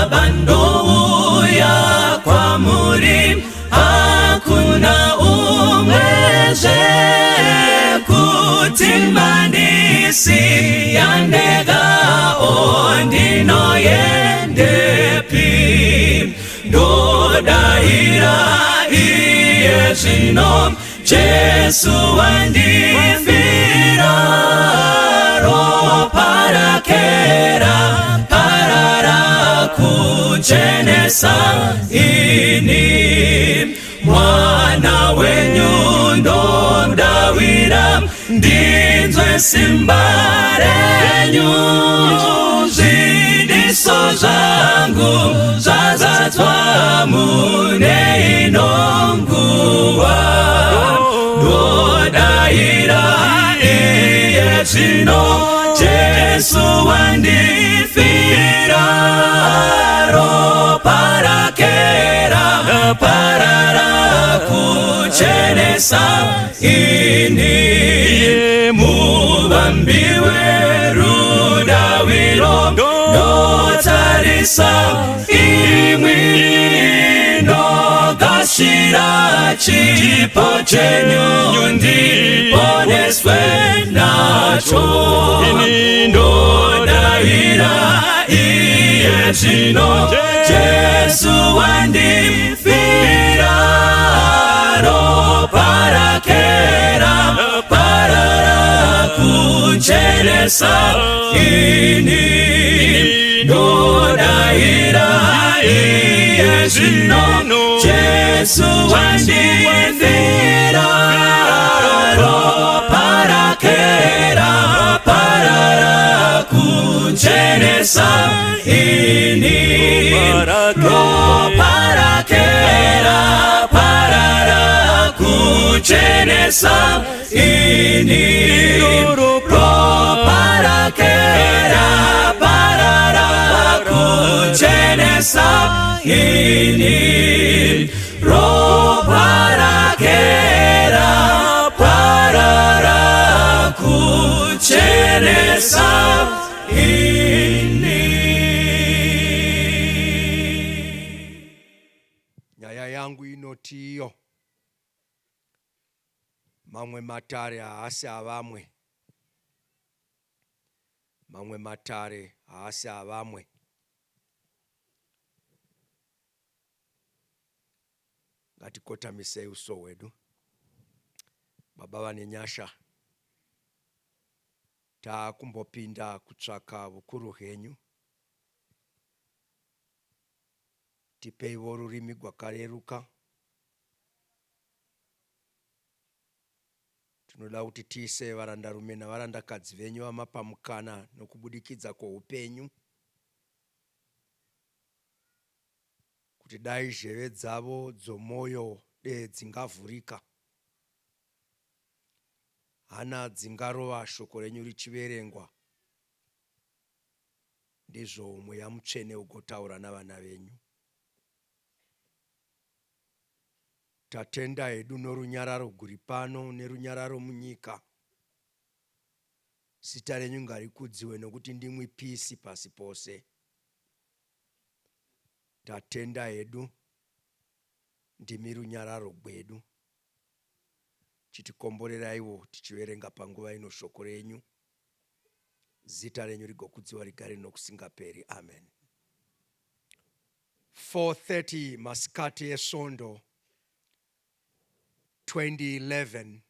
vandouya kwamuri, hakuna umwezve kuti mandisiya ndega, ndinoyendepi? Ndodahira iye zvino, Jesu wandifira, ropa rake raparara kuchenesa ini. Mwana wenyu ndomdawira, ndinzwe simba renyu, zvidiso zvangu zvazadzwa mune ino nguva. Ndodahira iye zvino, Jesu wandifira, ropa rake raparara kuchenesa ini. Muvambiwe rudawiro, ndotarisa imwi, ndogashira chipo chenyu, ndiponeswe nacho. Ndodahira iye zvino, Jesu wandifira, ropa rake raparara kuchenesa ini. Ndodahira iye zvino, Jesu wandifira, ropa rake raparara kuchenesa ini. Ropa rake raparara kuchenesa ini. Ropa rake raparara kuchenesa ini. Ropa rake raparara kuchenesa ini. Nyaya yangu inotiyo, mamwe matare haasi avamwe. Mamwe matare haasi avamwe. Ngatikotamise uso hwedu. Baba vane nyasha, takumbopinda kutsvaka bukuru henyu. Tipeivo rurimi gwakareruka. Tinoda kuti tiise varandarume navarandakadzi venyu vamapamukana nokubudikidza kwoupenyu, kuti dai zheve dzavo dzomwoyo dzingavhurika, hana dzingarova shoko renyu richiverengwa, ndizvo mweya mutsvene ugotaura navana venyu. Tatenda hedu norunyararo guri pano nerunyararo munyika. Zita renyu ngarikudziwe nokuti ndimwi pisi pasi pose. Tatenda hedu, ndimi runyararo gwedu. Chitikomboreraiwo tichiverenga panguva ino shoko renyu. Zita renyu rigokudziwa rigare nokusingaperi. Amen. 4:30 masikati esondo 2011,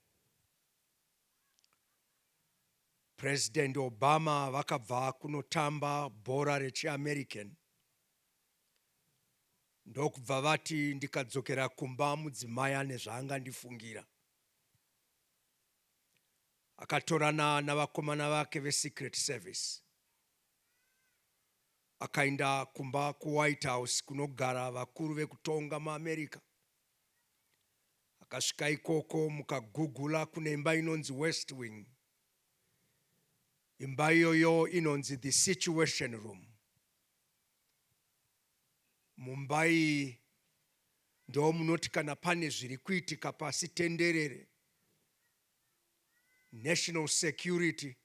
President Obama vakabva kunotamba bhora rechiAmerican. Ndokubva vati ndikadzokera kumba mudzimai ane zvaangandifungira. Akatorana navakomana vake veSecret Service. Akaenda kumba kuWhite House kunogara vakuru vekutonga muAmerica. Akasvika ikoko mukagugula kune imba inonzi West Wing. Imba iyoyo inonzi the Situation Room. Mumba iyi ndo munoti kana pane zviri kuitika pasi tenderere, national security,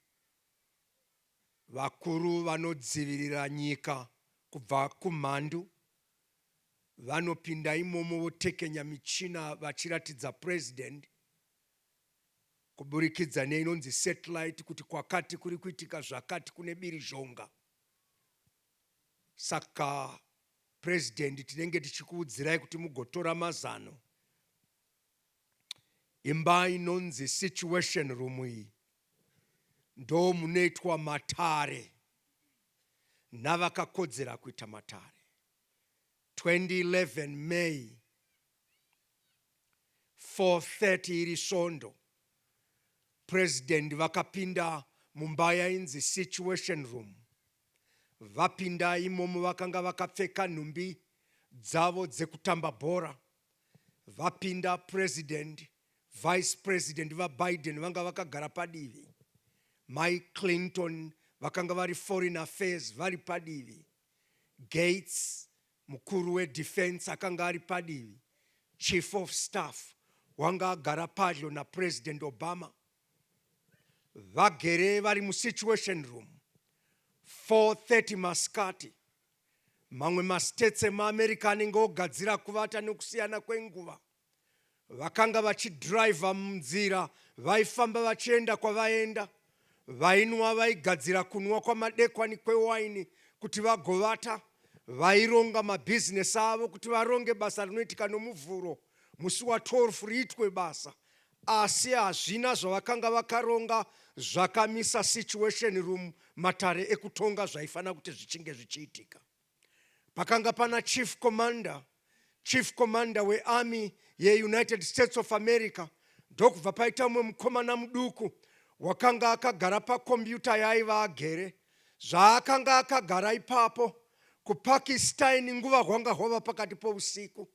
vakuru vanodzivirira nyika kubva kumhandu vanopinda imomo votekenya michina vachiratidza president kuburikidza neinonzi satellite kuti kwakati kuri kuitika zvakati kune birizhonga. Saka president tinenge tichikuudzirai kuti mugotora mazano. Imba inonzi situation room iyi ndo munoitwa matare navakakodzera kuita matare. 2011 May 4:30 iri svondo, president vakapinda mumba yainzi situation room. Vapinda imomo vakanga vakapfeka nhumbi dzavo dzekutamba bhora. Vapinda president, vice president vaBiden vanga vakagara padivi. Mike Clinton vakanga vari foreign affairs vari padivi. Gates mukuru wedefense akanga ari padivi. Chief of staff wanga agara padyo na president Obama. Vagere vari musituation room 4:30 masikati. Mamwe mastate emaAmerica anenge ogadzira kuvata nekusiyana kwenguva. Vakanga vachidriva munzira, vaifamba vachienda kwavaenda. Vainwa vaigadzira kunwa kwamadekwani kwewaini kuti vagovata. Vaironga mabusiness avo kuti varonge basa rinoitika nomuvhuro. Musi wa12 riitwe basa. Asi hazvina zvavakanga vakaronga zvakamisa situation room matare ekutonga zvaifana kuti zvichinge zvichiitika. Pakanga pana chief commander wearmy yeUnited States of America. Ndokubva paita mumwe mukomana muduku wakanga akagara pakombiyuta yaiva agere. Zvaakanga akagara ipapo kuPakistan nguva hwanga hwava pakati pousiku.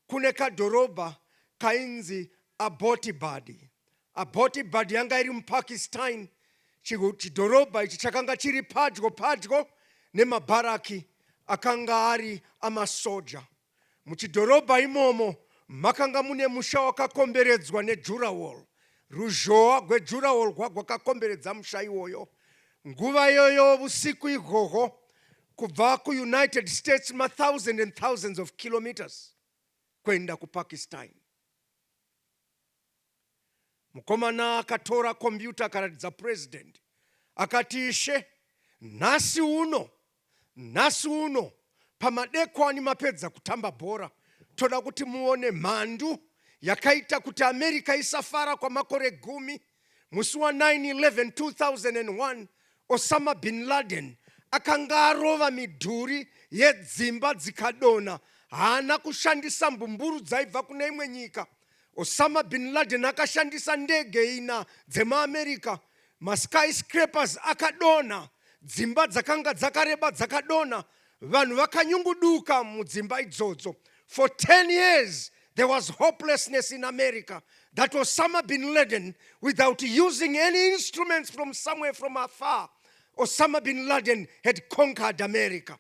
Kune kadhorobha kainzi Abbottabad yanga iri muPakistan. Chidhorobha ichi chakanga chiri padyo nemabharaki akanga ari amasoja. Muchidhorobha imomo makanga mune musha wakakomberedzwa nejurawall. Ruzhowa rwejurawall rwakakomberedza musha iwoyo. Nguva iyoyo usiku ihwohwo kubva kuUnited States thousands and thousands of kilometers kwenda kuPakistan. Mukomana akatora kompyuta akaratidza president. Akati, "Ishe, nhasi uno pamadekwani mapedza kutamba bhora. Toda kuti muone mhandu yakaita kuti America isafara kwamakore 10. Musi wa 9/11 2001 Osama bin Laden akanga arova midhuri yedzimba dzikadona. Haana kushandisa mbumburu dzaibva kune imwe nyika. Osama bin Laden akashandisa ndege ina dzemaAmerica. Maskyscrapers akadona. Dzimba dzakanga dzakareba dzakadona. Vanhu vakanyunguduka mudzimba idzodzo. For 10 years there was hopelessness in America that Osama bin Laden, without using any instruments from somewhere from afar, Osama bin Laden had conquered America.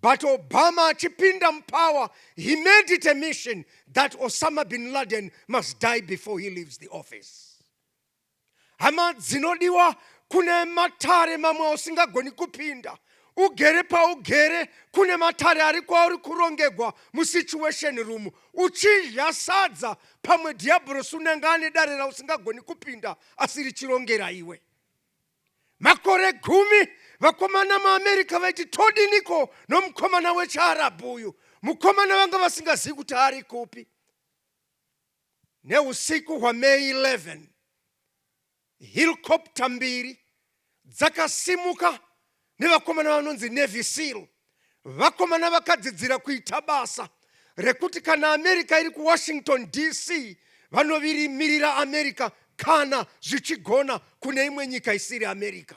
But Obama achipinda power, he made it a mission that Osama bin Laden must die before he leaves the office. Hama dzinodiwa kune matare mamwe usingagoni kupinda. Ugere pa ugere kune matare ari kwauri kurongegwa musituation room. Uchidya sadza pamwe diablos unengane darera usingagoni kupinda asiri chirongera iwe. Makore 10 vakomana maAmerica vaiti todiniko nomukomana wechiarabu uyu. Mukomana vanga vasingazivi kuti ari kupi. Neusiku hwa May 11 helicopter 2 dzakasimuka nevakomana vanonzi Navy SEAL. Vakomana vakadzidzira kuita basa rekuti kana America iri kuWashington DC vanovimirira America kana zvichigona kune imwe nyika isiri America.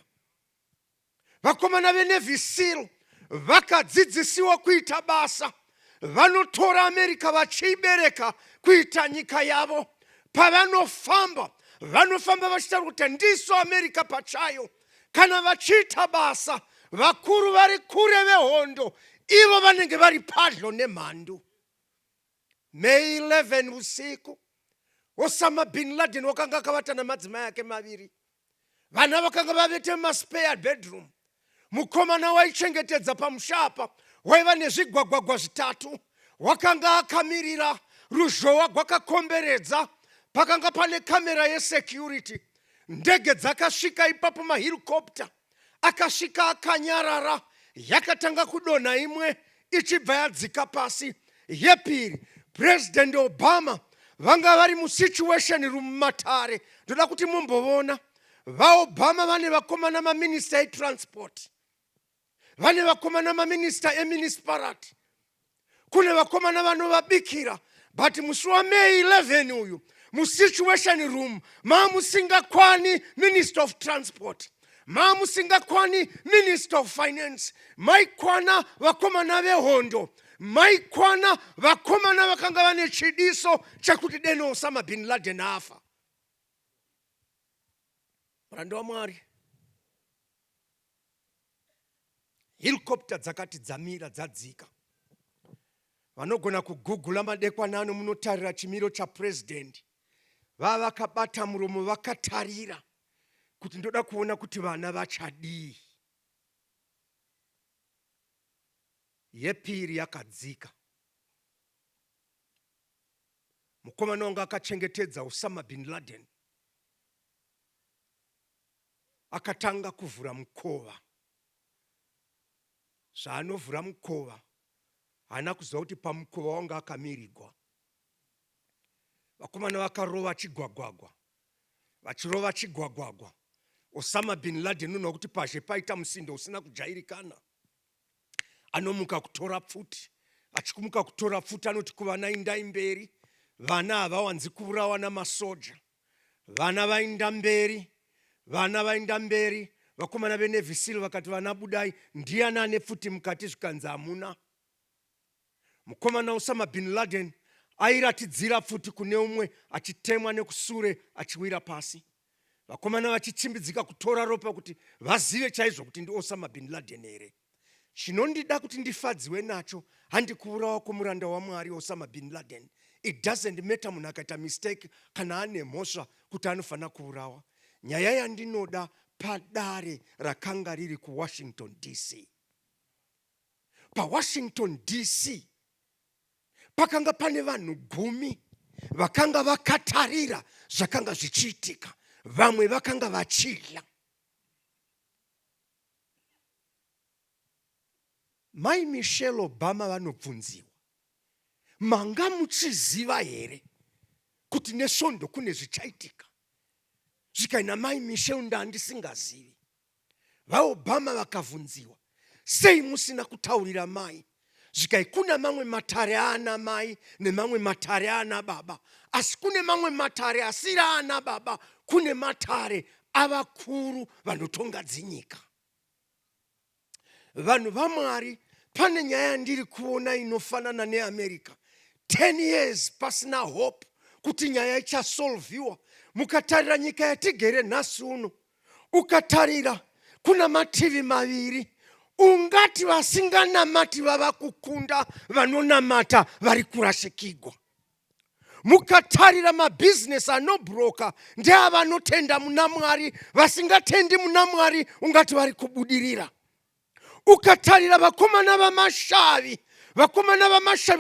Vakomana veNavy SEAL vakadzidzisiwa kuita basa. Vanotora America vachibereka kuita nyika yavo. Pavanofamba vachitaura kuti ndiso America pachayo. Kana vachiita basa, vakuru vari kure vehondo, ivo vanenge vari padyo nemhandu. May 11 usiku, Osama bin Laden wakanga akavata namadzimai ake 2. Vana vakanga vavete muspare bedroom. Mukomana waichengetedza pamushapa waiva nezvigwagwagwa zvitatu. Wakanga akamirira ruzhowa rwakakomberedza. Pakanga pane kamera yesecurity. Ndege dzakasvika ipapo, mahelicopter akasvika akanyarara. Yakatanga kudonha imwe ichibva yadzika pasi. Yepiri, President Obama vanga vari musituation room matare. Ndoda kuti mumbovona. VaObama vane vakomana maminista etransport. Vane vakomana maminista emunicipality. Kune vakomana vanovabikira. But musi waMay 11 uyu, musituation room, mamusingakwana Minister of Transport, mamusingakwana Minister of Finance, maikwana vakomana vehondo, maikwana vakomana vakanga vane chidiso chakuti deno Osama bin Laden afa. Muranda waMwari. Helicopter dzakati dzamira dzadzika. Vanogona kugugula madekwana ano munotarira chimiro chapresident. Vakabata muromo vakatarira kuti ndoda kuona kuti vana vachadii. Yepiri yakadzika. Mukomana wanga akachengetedza Osama bin Laden akatanga kuvhura mukova. Zvaanovhura mukova, haana kuziva kuti pamukova wanga akamirigwa. Vakomana vakarova chigwagwagwa. Vachirova chigwagwagwa, Osama bin Laden unoona kuti pazhe paita musindo usina kujairikana. Anomuka kutora pfuti. Achikumuka kutora pfuti anoti kuvana indai mberi. Vana havawanzi kuurawa namasoja. Vana vainda mberi. Vana vainda mberi. Vakomana veNavy SEAL vakati vana budai. Ndiani ane pfuti mukati zvikanzi hamuna. Mukomana Osama bin Laden airatidzira pfuti kune umwe, achitemwa nekusure achiwira pasi. Vakomana vachichimbidzika kutora ropa kuti vazive chaizvo kuti ndi Osama bin Laden here. Chinondida kuti ndifadziwe nacho handikuurawa kwomuranda waMwari Osama bin Laden. It doesn't matter munhu akaita mistake kana ane mhosva kuti anofana kuurawa. Nyaya yandinoda padare rakanga riri kuWashington DC. PaWashington DC pakanga pane vanhu 10 vakanga vakatarira zvakanga zvichiitika. Vamwe vakanga vachidya. Mai Michelle Obama vanobvunziwa, manga muchiziva here kuti nesvondo kune zvichaitika? Zvikaina Mai Michelle ndandisingazivi. VaObama vakavhunziwa, sei musina kutaurira mai? Zvikai kuna mamwe matare ana mai nemamwe matare ana baba. Asi kune mamwe matare asira ana baba, kune matare avakuru vanotonga dzinyika. Vanhu vaMwari, pane nyaya ndiri kuona inofanana neAmerica. 10 years pasina hope kuti nyaya ichasolviwa. Mukatarira nyika yatigere nhasi uno, ukatarira kuna mativi maviri. Ungati vasinganamati vava kukunda, vanonamata vari kurashikigwa. Mukatarira mabusiness anobroka ndeavanotenda muna Mwari, vasingatendi muna Mwari ungati vari kubudirira. Ukatarira vakomana vamashavi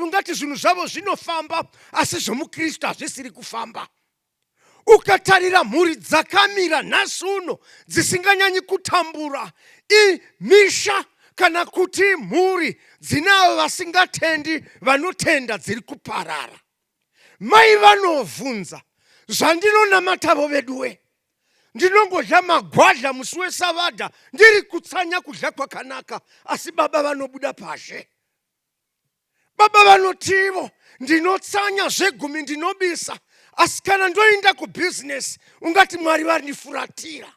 ungati zvinhu zvavo zvinofamba, asi zvomuKristu hazvisiri kufamba. Ukatarira mhuri dzakamira nhasi uno dzisinganyanyi kutambura, imisha kana kuti mhuri dzinavo vasingatendi, vanotenda dziri kuparara. Mai vanovhunza, zvandinonamata veduwe, ndinongodya magwadla musi weSavadha ndiri kutsanya kudya kwakanaka, asi baba vanobuda pazhe. Baba vanotivo, ndinotsanya zvegumi ndinobisa, asi kana ndoenda kubusiness ungati Mwari varindifuratira.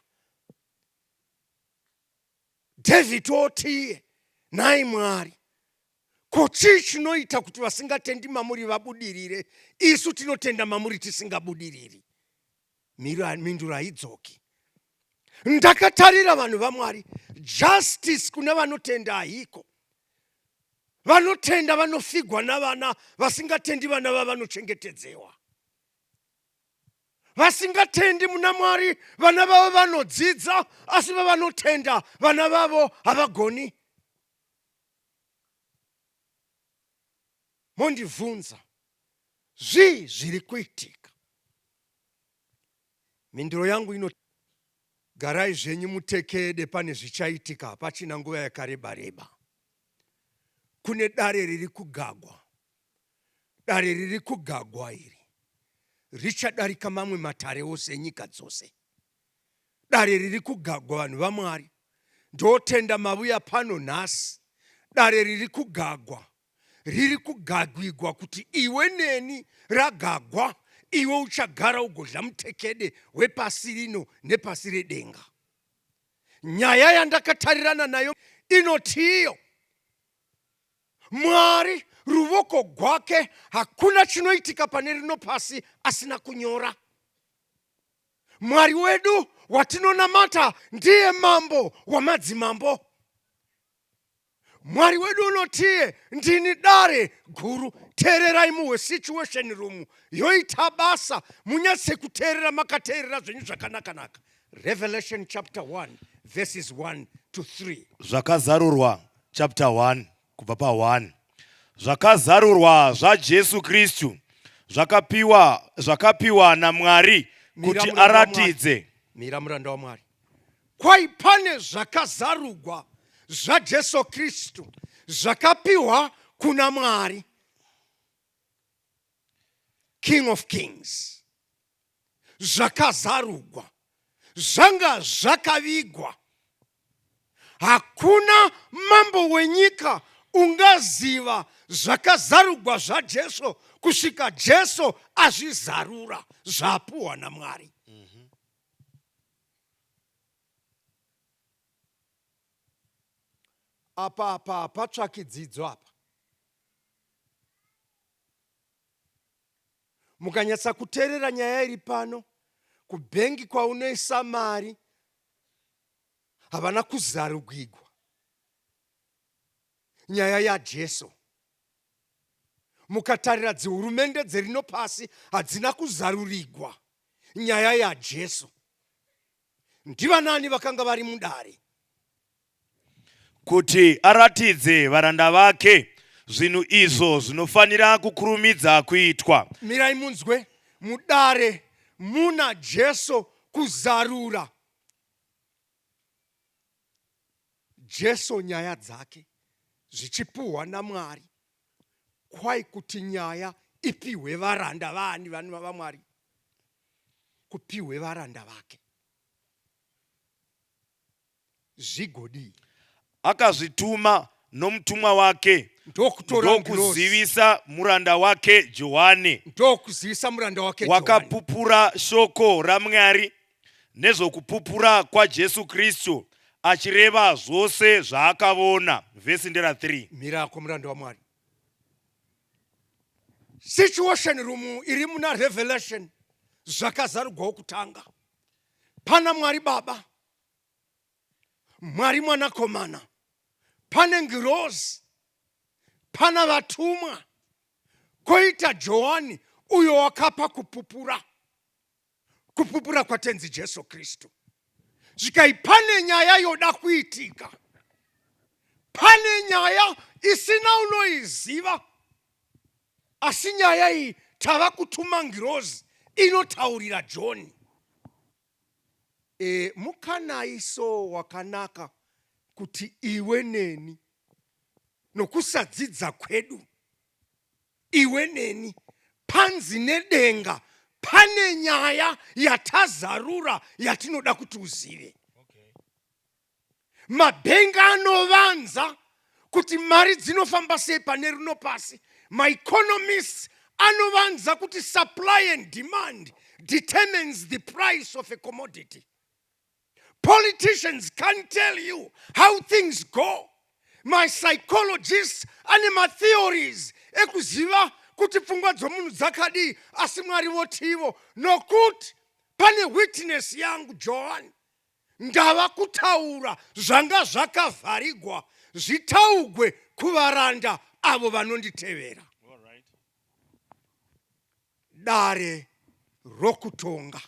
David otiye, nai Mwari, ko chii chinoita kuti vasingatendi mamuri vabudirire, isu tinotenda mamuri tisingabudiriri? Minduro haidzoki. Ndakatarira vanhu vaMwari, justice kuna vanotenda haiko. Vanotenda vanofigwa navana, vasingatendi vana vavanochengetedzewa. Vasingatendi muna Mwari, vana vavo vanodzidza, asi vavanotenda vana vavo havagoni. mondibvunza zvii zviri kuitika. Mindiro yangu inoti garai zvenyu mutekede pane zvichaitika hapachina nguva yakareba. Kune dare riri kugagwa. Dare riri kugagwa iri richadarika mamwe matare ose enyika dzose. Dare riri kugagwa vanhu vaMwari. Ndotenda mavuya pano nhasi. Dare riri kugagwa. Riri kugagwigwa kuti iwe neni ragagwa. Iwe uchagara ugodla mutekede wepasi rino nepasi redenga. Nyaya yandakatarirana nayo inoti iyo Mwari ruvoko gwake hakuna chinoitika pane rino pasi asina kunyora. Mwari wedu watinonamata ndiye mambo wamadzimambo. Mwari wedu unotiye ndini dare guru. Tererai muwe situation room yoita basa munyatse kuterera makaterera zvenyu zvakanaka. Revelation chapter 1 verses 1 to 3. Zvakazarurwa chapter 1 kubva pa 1. Zvakazarurwa zvaJesu Kristu zvakapiwa naMwari kuti aratidze. Mira muranda waMwari. Kwai pane zvakazarurwa zvaJesu Kristu zvakapiwa kuna Mwari, King of Kings. Zvakazarurwa zvanga zvakavigwa. Hakuna mambo wenyika ungaziva zvakazarurwa zvaJesu kusvika Jesu azvizarura zvapuwa naMwari. Apa patsvakidzidzo apa. Mukanyatsa kuteerera nyaya iri pano, kubhengi kwaunoisa mari havana kuzarugwigwa. Nyaya yaJesu. Mukatarira dzihurumende dzerino pasi hadzina kuzarurigwa nyaya yaJesu. Ndivanani vakanga vari mudare kuti aratidze varanda vake zvinhu izvo zvinofanira kukurumidza kuitwa. Mirai munzwe, mudare muna Jesu kuzarura. Jesu nyaya dzake zvichipuhwa naMwari. Kwai kuti nyaya ipiwe varanda vani vanhu vaMwari. Kupiwe varanda vake. Zvigodi. Akazvituma nomutumwa wake ndokuzivisa muranda wake Johani. Ndokuzivisa muranda wake Johani. Wakapupura shoko raMwari nezvokupupura kwaJesu Kristu achireva zvose zvaakaona. Vhesi ndera 3. Mira kumuranda waMwari. Situation room iri muna Revelation zvakazarugwa kutanga. Pana Mwari Baba, Mwari Mwanakomana, pane ngirozi, pana vatumwa, koita Johani uyo wakapa kupupura. Kupupura kwatenzi Jesu Kristu. Zvikai pane nyaya yoda kuitika. Pane nyaya isina unoiziva. Asi nyaya iyi tava kutuma ngirozi inotaurira John. Mukanaiso wakanaka kuti iwe neni nokusadzidza kwedu, iwe neni panzi nedenga pane nyaya yatazarura yatinoda kuti uzive. Mabhenga anovanza kuti mari dzinofamba sei pane rino pasi. My economists anovanza kuti supply and demand determines the price of a commodity. Politicians can't tell you how things go. My psychologists ane matheories ekuziva kuti pfungwa dzomunhu dzakadi, asi Mwari votivo nokuti pane witness yangu John. Ndava kutaura zvanga zvakavharigwa zvitaugwe kuvaranda avo vanonditevera. Dare rokutonga.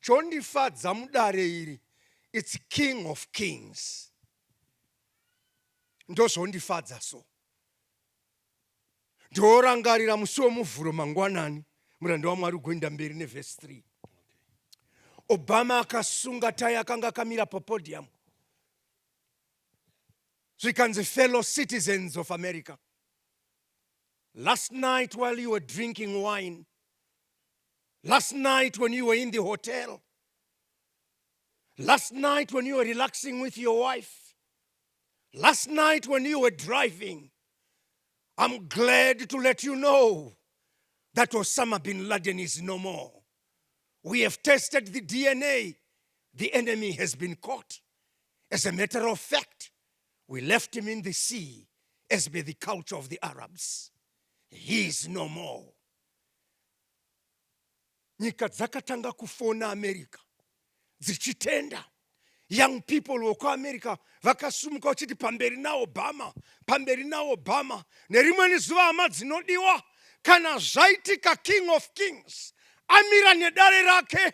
Chondifadza mudare iri, it's King of Kings. Ndozvondifadza so. ndorangarira musi womuvhuro mangwanani, muranda waMwari ugoenda mberi nevhesi 3. Obama akasunga tai akanga akamira papodium. Zvikanzi, fellow citizens of America, last night while you were drinking wine, last night when you were in the hotel, last night when you were relaxing with your wife, last night when you were driving, I'm glad to let you know that Osama bin Laden is no more. We have tested the DNA. The enemy has been caught. As a matter of fact, we left him in the sea as by the culture of the Arabs. He is no more. Nyika dzakatanga kufona America dzichitenda. Young people woko America vakasumuka vachiti pamberi naObama, pamberi naObama. Nerimweni zuva hama dzinodiwa, kana zvaitika King of Kings amira nedare rake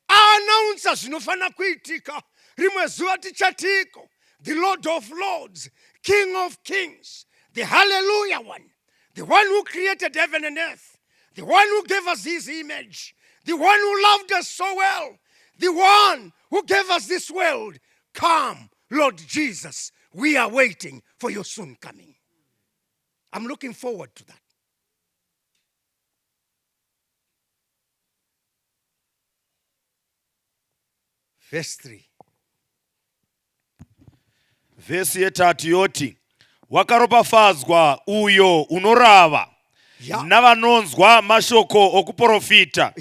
aanaunsa zvinofana kuitika. Rimwe zuva tichatiko, the Lord of Lords, King of Kings, the Hallelujah one, the one who created heaven and earth, the one who gave us his image, the one who loved us so well, the one who gave us this world. Come, Lord Jesus, we are waiting for your soon coming. I'm looking forward to that. Verse 3. Vhesi yetatu yoti, wakaropafadzwa uyo unorava navanonzwa mashoko okuprofita,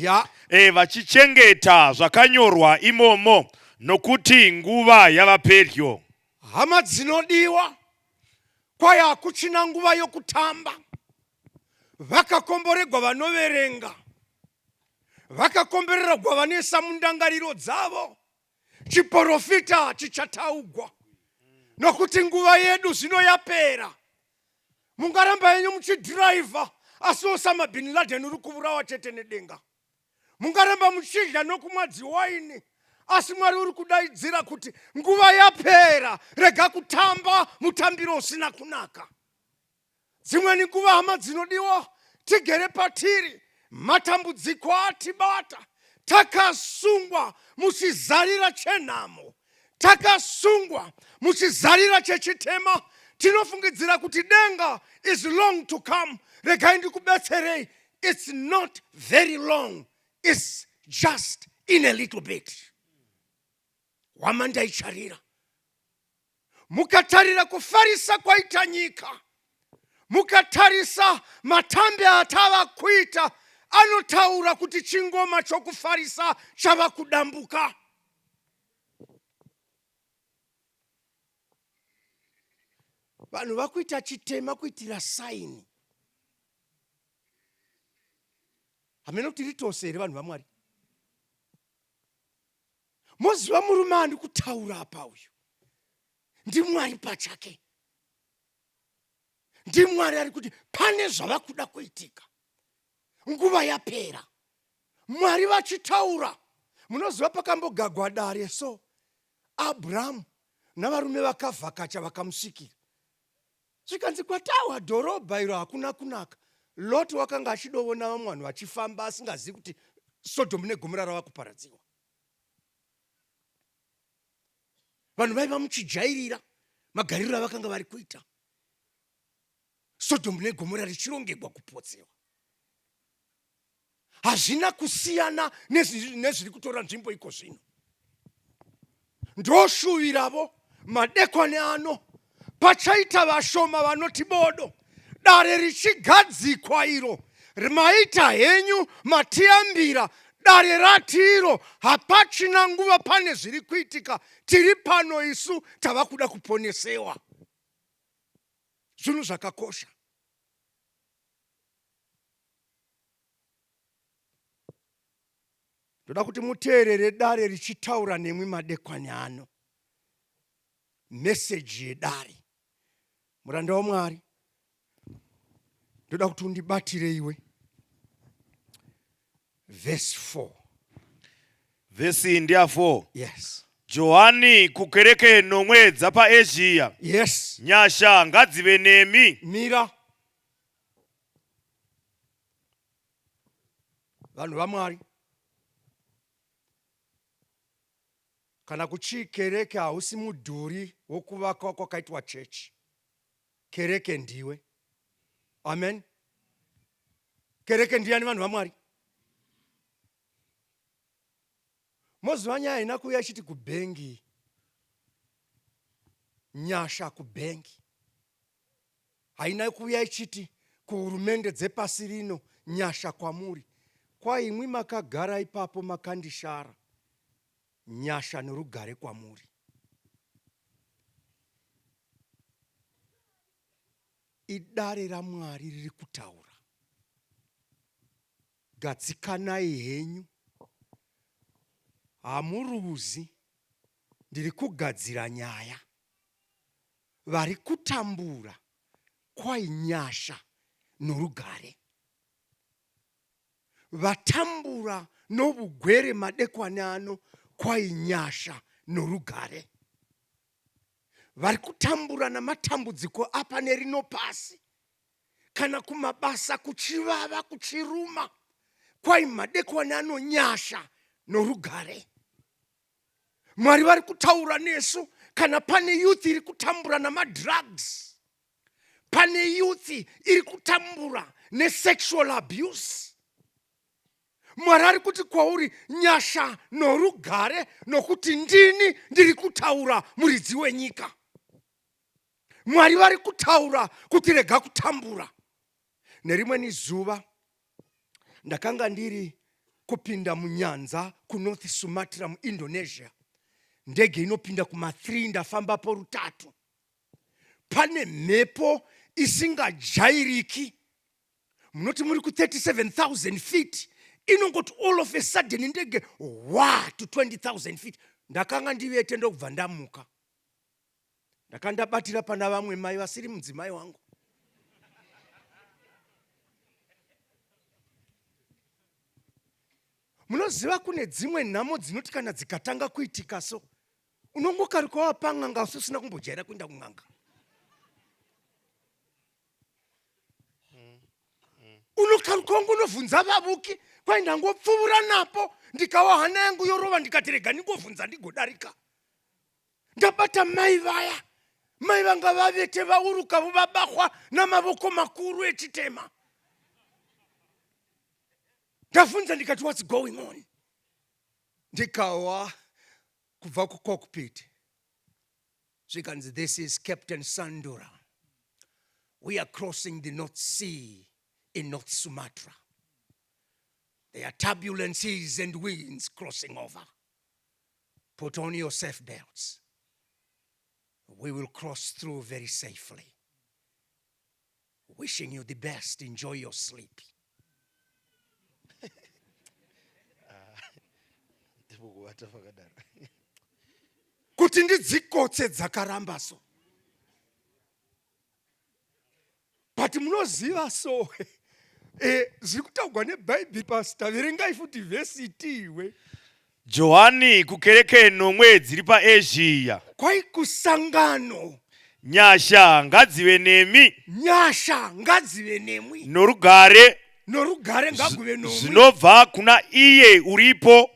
vachichengeta zvakanyorwa imomo, nokuti nguva yava pedyo. Hama dzinodiwa, kwaya hakuchina nguva yokutamba. Vakakomboregwa vanoverenga, vakakomborerwa vanesa mundangariro dzavo. Chiprofita chichataugwa, nokuti nguva yedu zvino yapera. Mungaramba yenyu muchidhiraivha, asi Osama bin Laden uri kuvurawa chete nedenga. Mungaramba muchidya nokumwa dziwaini, asi Mwari uri kudaidzira kuti nguva yapera, rega kutamba mutambiro usina kunaka. Dzimweni nguva hama dzinodiwa, tigere patiri, matambudziko atibata, takasungwa muchizarira chenhamo, takasungwa muchizarira chechitema. Tinofungidzira kuti denga is long to come. Regai ndikubetserei, it's not very long, it's just in a little bit. Wamanda icharira, mukatarira kufarisa kwaita nyika, mukatarisa matambe atava kuita, anotaura kuti chingoma chokufarisa chava kudambuka. Vanhu vakuita chitema kuitira saini. Hamena kuti ritose here vanhu vaMwari. Moziva murume ani kutaura apa uyu, ndiMwari pachake. NdiMwari ari kuti pane zvava kuda kuitika. Nguva yapera. Mwari vachitaura. Munoziva pakambogagwa dare so Abraham navarume vakavhakacha vakamusvikira. Zvikanzi kwatawa dhorobha iro hakuna kunaka. Loti wakanga achidoona vamwe vanhu vachifamba asingazivi kuti Sodhomu neGomora rava kuparadziwa. Vanhu vaiva muchijairira magariro avakanga vari kuita. Sodhomu neGomora richirongegwa kupotsewa. Hazvina kusiyana nezviri kutora nzvimbo iko zvino. Ndoshuviravo madekwane ano, pachaita vashoma vanoti bodo, dare richigadzikwa iro, maita henyu matiyambira, dare ratiro, hapachina nguva pane zviri kuitika, tiri pano isu tava kuda kuponesewa. Zvinhu zvakakosha. Ndoda kuti muteerere dare richitaura nemwi madekwane ano. Message yedare. Muranda waMwari, ndoda kuti undibatire iwe. Verse 4. Vhesi ndiya 4. Yes. Johani kukereke nomwe dzapa Asia. Yes. Nyasha ngadzive nemi. Mira. vanhu vaMwari, kana kuchi kereke hausi mudhuri wokuvakwa kwakaitwa chechi. Kereke ndiwe. Amen. Kereke ndiani vanhu vaMwari? Moziva nyaya haina kuuya ichiti kubhengi, nyasha kubhengi. Haina kuuya ichiti kuhurumende dzepasi rino, nyasha kwamuri. Kwa imwi makagara ipapo makandishara, nyasha norugare kwamuri. Idare raMwari riri kutaura. Gatsikanai henyu. Hamuruzi, ndiri kugadzira nyaya. Vari kutambura kwai nyasha norugare. Vatambura nobugwere madekwana ano kwai nyasha norugare. Vari kutambura namatambudziko apa nerino pasi. Kana kumabasa kuchivava kuchiruma kwai madekwana ano nyasha norugare. Mwari vari kutaura nesu. Kana pane youth iri kutambura namadrugs, pane youth iri kutambura nesexual abuse, Mwari ari kuti kwauri nyasha norugare, nokuti ndini ndiri kutaura muridzi wenyika. Mwari vari kutaura kuti rega kutambura. Nerimweni zuva ndakanga ndiri kupinda munyanza kuNorth Sumatra muIndonesia. Ndege inopinda kuma3 ndafamba porutatu. Pane mhepo isingajairiki. Munoti muri ku 37,000 feet. Inongoti all of a sudden ndege to 20,000 feet. Ndakanga ndivete ndokubva ndamuka. Ndakandabatira pana vamwe mai vasiri mudzimai wangu. Munoziva kune dzimwe nhamo dzinoti kana dzikatanga kuitika so, unongokarukawo pang'anga usisina kumbojaira kuenda kung'anga. Unokarukawo unovhunza vavuki, kwai ndangopfuura napo, ndikawa hana yangu yorova ndikati rega ndingovhunza ndigodarika. Ndabata mai vaya, mai vanga vavete vauruka vabahwa namavoko makuru echitema. Ndavhunza ndikati what's going on? Ndikawa kubva kucockpit. Zvikanzi this is Captain Sandura. We are crossing the North Sea in North Sumatra. There are turbulences and winds crossing over. Put on your safe belts. We will cross through very safely. Wishing you the best. Enjoy your sleep. Kuti ndidzikotse dzakaramba so. But munoziva so. Zvikutaugwa neBhayibheri pastor, verengai futi vhesi itiwe. Johani kukereke nomwe dziri paAsia. Kwai kusangano. Nyasha ngadzive nemi. Nyasha ngadzive nemwi. Norugare. Norugare ngaguve nomwi. Zvinobva kuna iye uripo.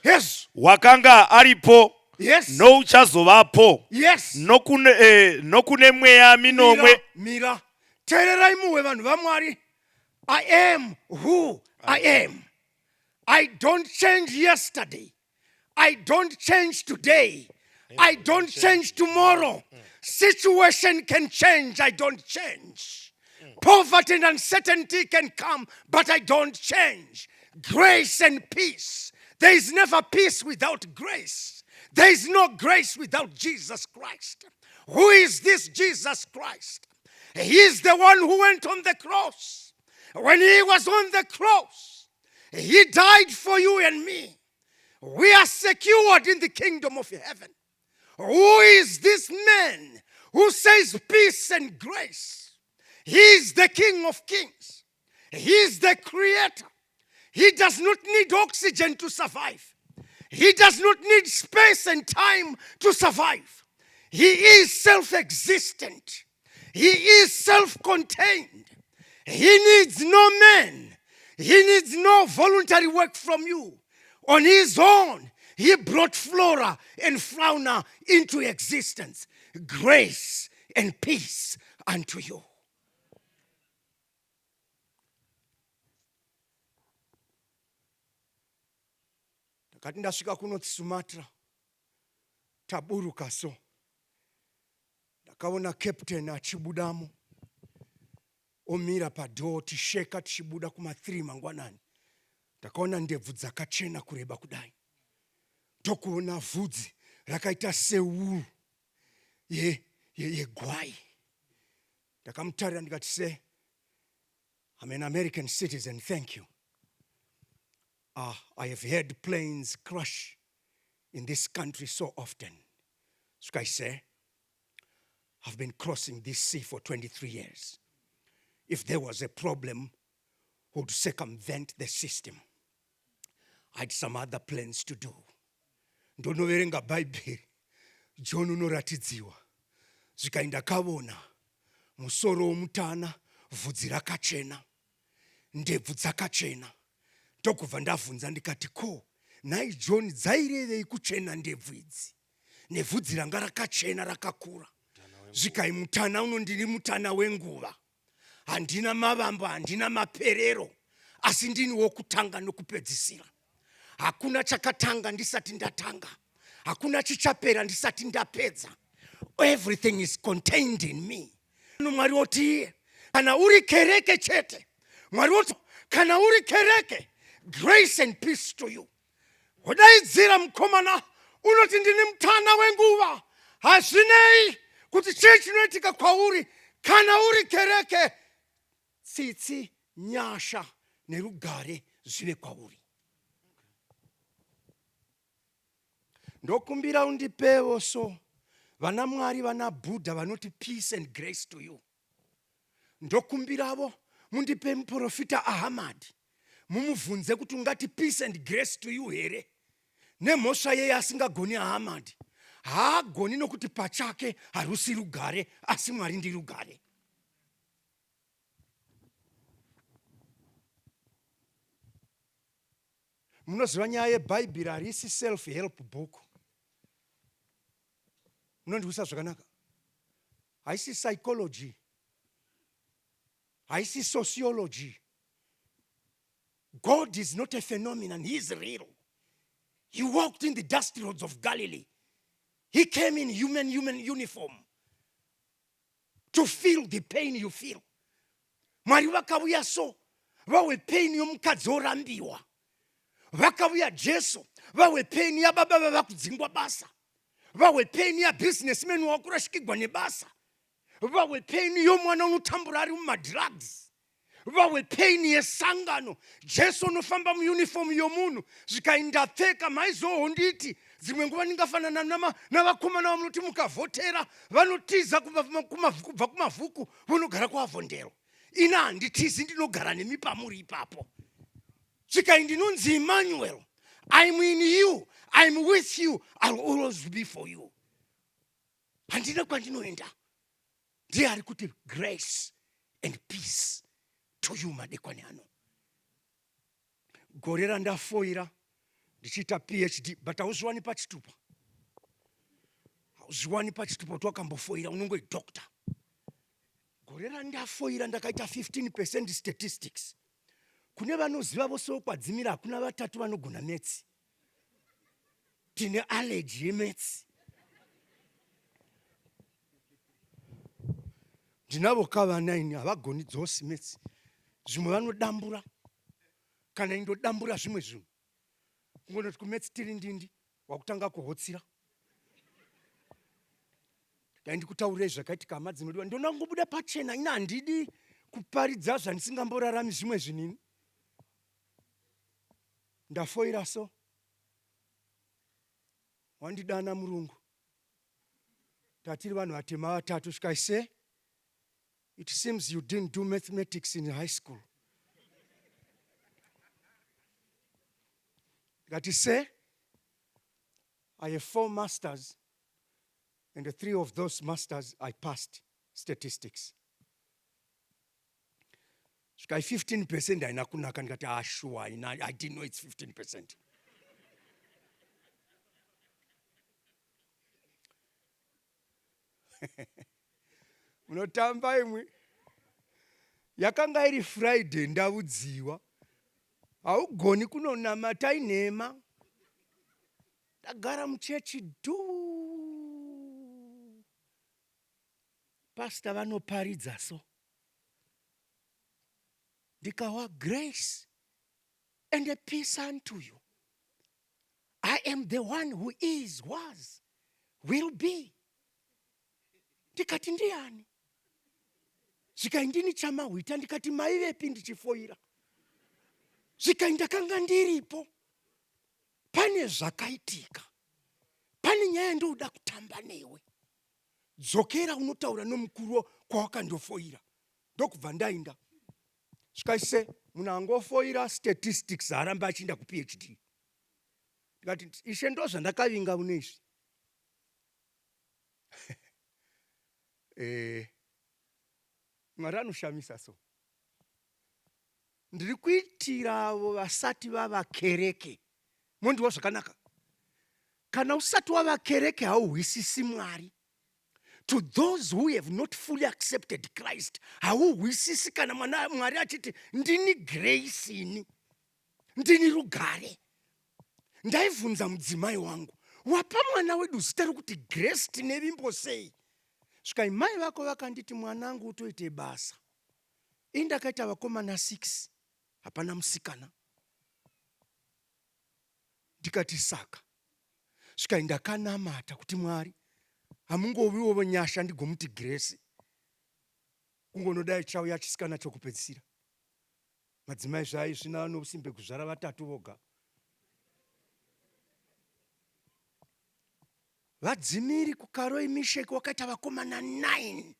Yes. Wakanga aripo. Yes. No uchazovapo. Yes. Nokune mweya minomwe. Mira. Tererai muwe vanhu vaMwari. I am who I am. I don't change yesterday. I don't change today. I don't change tomorrow. Situation can change. I don't change. Poverty and uncertainty can come, but I don't change. Grace and peace. There is never peace without grace. There is no grace without Jesus Christ. Who is this Jesus Christ? He is the one who went on the cross. When he was on the cross, he died for you and me. We are secured in the kingdom of heaven. Who is this man who says peace and grace? He is the King of Kings. He is the Creator. He does not need oxygen to survive. He does not need space and time to survive. He is self-existent. He is self-contained. He needs no man. He needs no voluntary work from you. On his own, he brought flora and fauna into existence. Grace and peace unto you. Takati ndasvika kuno Sumatra, taburuka so. Ndakaona captain achibudamo. Omira padoo tisheka tichibuda kuma 3 mangwanani. Ndakaona ndebvu dzakachena kureba kudai. Tokuona vhudzi rakaita sewuru yegwai. Ndakamutarira ndikati say, I'm an American citizen, thank you. I have heard planes crash in this country so often. So I say, I've been crossing this sea for 23 years. If there was a problem, would circumvent the system. I had some other plans to do. Ndonoverenga Bible, John unoratidziwa. Zvikaenda kavona, musoro womutana, vhudzi rakachena, ndebvu dzakachena. Ndokubva ndabvunza ndikati ko, nai John dzairevei kuchena ndebvu idzi? Nevhudzi ranga rakachena rakakura. Zvikai mutana uno ndiri mutana wenguva. Handina mavambo, handina maperero, asi ndini wokutanga nokupedzisira. Hakuna chakatanga ndisati ndatanga. Hakuna chichapera ndisati ndapedza. Everything is contained in me. Mwari oti, kana uri kereke chete. Mwari oti, kana uri kereke. Grace and peace to you. Hodaidzira mkomana, unoti ndini mtana wenguva. Hazvinei kuti chii chinoitika kwauri, kana uri kereke. Tsitsi, nyasha, nerugare zvive kwauri. Ndokumbira undipewo so. Vana Mwari vana Buddha vanoti peace and grace to you. Ndokumbiravo mundipe muprofita Ahmad. Mumuvhunze kuti ungati peace and grace to you here. Nemhosva yeye asingagoni Ahmad. Haagoni nokuti pachake harusi rugare, asi Mwari ndi rugare. Munoziva nyaya yeBhaibheri harisi self-help book. Munondivisa zvakanaka. Haisi psychology. Haisi sociology. God is not a phenomenon, he is real. He walked in the dusty roads of Galilee. He came in human uniform to feel the pain you feel. Mwari vakauya so, vawe pain yomukadzi orambiwa. Vakauya Jesu, vawe pain yababa vavakudzingwa basa. Vawe pain ya businessmen wakurashikigwa nebasa. Vawe pain yomwana unotambura ari mumadrugs. Vawe pain yesangano. Jesu unofamba muuniform yomunhu. Zvikaindapfeka maizohonditi. Dzimwe nguva ndingafanana navakomana vamunoti mukavhotera. Vanotiza kubva kumavhuku. Vonogara kuavhondero. Ina handitizi ndinogara nemi pamuri ipapo. Zvikaindinonzi Emmanuel. I'm in you. I'm with you. I'll always be for you. Handina kwandinoenda. Ndiye ari kuti grace and peace to you madekwane ano. Gore randafoira ndichiita PhD, but hauzviwani pachitupa. Hauzviwani pachitupa twakambofoira unongoi doctor. Gore randafoira ndakaita 15% statistics. Kune vanoziva vose Dzimiri hakuna vatatu vanogona maths. Tine allergy yemaths. Ndinavo kava 9 havagoni dzose maths. Zvimwe vanodambura. Kana indodambura zvimwe zvinhu. Kungonoti kumaths tiri ndindi wakutanga kuhotsira. Ndikutaurire zvakaitika hama dzimwe. Ndonangobuda pachena ina handidi kuparidza zvandisingamborarami zvimwe zvinini. Ndafoira so. Wandidana Murungu. Tatiri vanhu vatema vatatu. Should I say? It seems you didn't do mathematics in high school. That is say, I have 4 masters, and the 3 of those masters I passed statistics. Sky 15% haina kunaka, ndikati sure, I didn't know it's 15%. Munotamba imwe. Yakanga iri Friday ndaudziwa. Haugoni kunonamata inhema. Ndagara muchechi pastor vanoparidza so. Ndikawa grace and a peace unto you. I am the one who is, was, will be. Ndikati ndiani? Zvikaindini chamahwita ndikati maivepi ndichifoira. Zvikaindakanga ndiripo. Pane zvakaitika. Pane nyaya ndoda kutamba newe. Dzokera unotaura nomukuru kwawakandofoira. Ndokubva ndainda. Zvikaise munhu angofoira statistics aramba achinda kuPhD. Ndikati ishe ndo zvandakavinga unoizvi. Mwari anoshamisa so. Ndiri kuitira avo vasati vava kereke. Mondiwa zvakanaka. Kana usati wava kereke hauhwisisi Mwari. To those who have not fully accepted Christ, hauhwisisi kana Mwari achiti ndini grace ini. Ndini rugare. Ndaivhunza mudzimai wangu, wapa mwana wedu zita rokuti grace tine vimbo sei? Skai mai vako vakanditi mwanangu utoite basa. Indakaita vakomana 6, hapana musikana. Ndikati saka. Skai ndakanamata kuti Mwari hamungoviwo nyasha ndigomuti grace. Kungonodai chauya chisikana chokupedzisira. Madzimai zvai zvina vanosimbe kuzvara vatatu voga. Vadzimiri kukaroi misheki wakaita vakomana 9.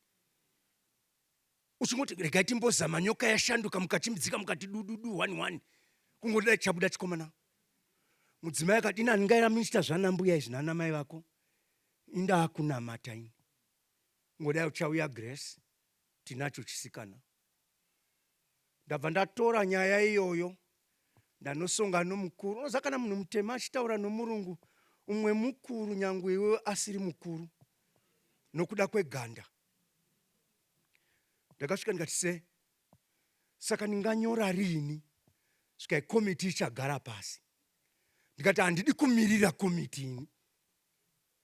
Uchingoti regai timbozama nyoka yashanduka mukachimbidzika mukati dududu 1. Kungodai chabuda chikomana. Mudzimai akati ina ndingaira minister zvanambuya izvi nana mai vako. Inda hakunamata ini. Ngodai uchauya grace. Tinacho chisikana. Ndabva ndatora nyaya iyoyo. Ndanosonga nomukuru. Unoziva kana munhu mutema achitaura nomurungu. Umwe mukuru nyangwe iwe asiri mukuru. Nokuda kweganda. Ndakasvika ndikati se. Saka ndinganyora rini. Svikai komiti ichagara pasi. Ndikati handidi kumirira komiti ini.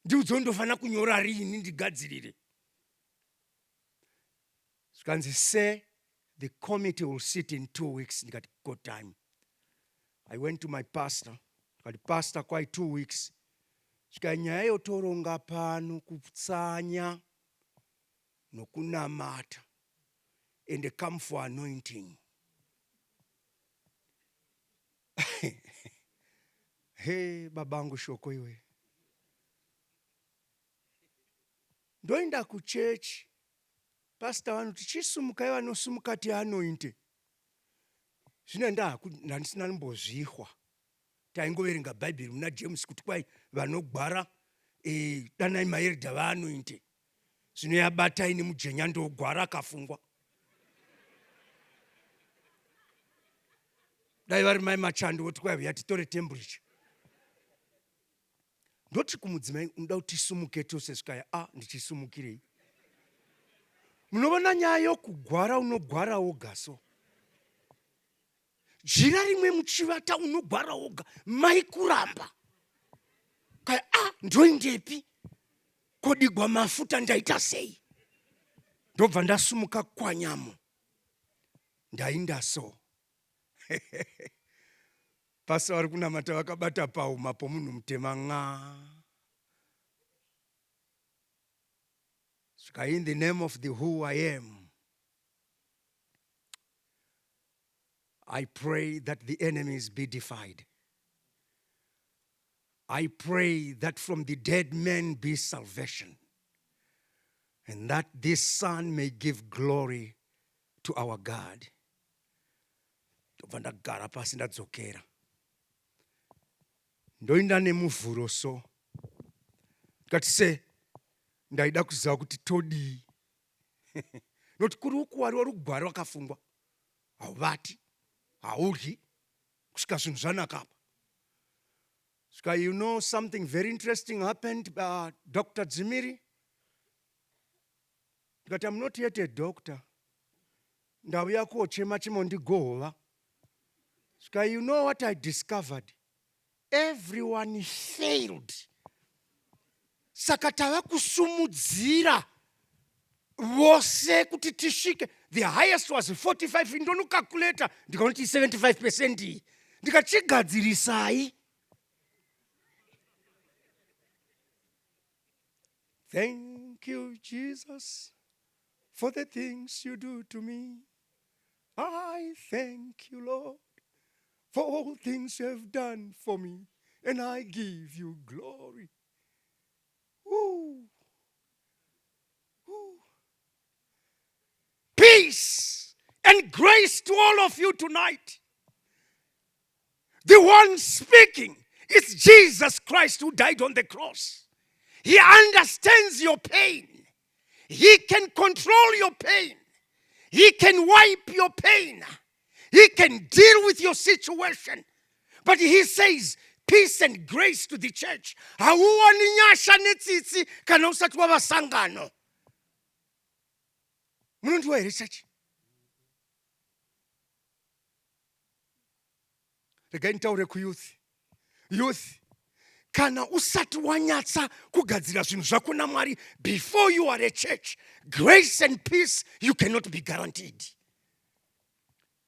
Ndiudzo ndofana kunyora rini ndigadzirire. Svikanzi say the committee will sit in 2 weeks. Ndikati good time. I went to my pastor. Ndikati pastor kwai 2 weeks. Svikai nyaya yotoronga pano kutsanya nokunamata and come for anointing. Hey babangu shoko iwe. Ndoenda kuchurch. Pastor wanu tichisumuka iwa nosumuka ti anointe. Zvino ndandisina mbozvihwa. Taingoverenga Bible muna James kuti kwai vanogwara danai maerda vaanointe. Zvino yabata ine mujenya ndogwara akafungwa. Dai vari mai machando woti kwai yatitore temperature. Ndoti kumudzimai unoda kuti tisumuke tose svikaya ndichisumukirei. Munoona nyaya yokugwara unogwara woga so. Jira rimwe muchivata unogwara woga mai kuramba. Kaya ndoindepi? Kodigwa mafuta ndaita sei? Ndobva ndasumuka kwanyamo. Ndainda so. Pastor vari kunamata vakabata pauma pomunhu mutema Svika in the name of the who I am. I pray that the enemies be defied. I pray that from the dead men be salvation. And that this son may give glory to our God. Ndobva ndagara pasi ndadzokera. Ndoinda nemuvhuro so. Ndikati se ndaida kuziva kuti todii. Noti kuri ukuwari warugwari wakafungwa. hauvati, haudyi, kusvika zvinhu zvanakapa. Sky, you know something very interesting happened, Dr. Dzimiri? But I'm not yet a doctor. Ndauya kochema chimondigova. Sky, you know what I discovered? Everyone failed. Saka tava kusumudzira vose kuti tishike. The highest was 45. Ndono calculator. Ndikaona 75%. Ndikachigadzirisai. Thank you, Jesus, for the things you do to me. I thank you, Lord, for all things you have done for me, and I give you glory. Ooh. Ooh. Peace and grace to all of you tonight. The one speaking is Jesus Christ who died on the cross. He understands your pain. He can control your pain. He can wipe your pain. He can deal with your situation. But he says, peace and grace to the church. Hauwani nyasha netsitsi kana usati wavasangano. Munondiwa here church? Regai nitaure kuyouth. Youth. Kana usati wanyatsa kugadzira zvinhu zvako naMwari, before you are a church, grace and peace you cannot be guaranteed.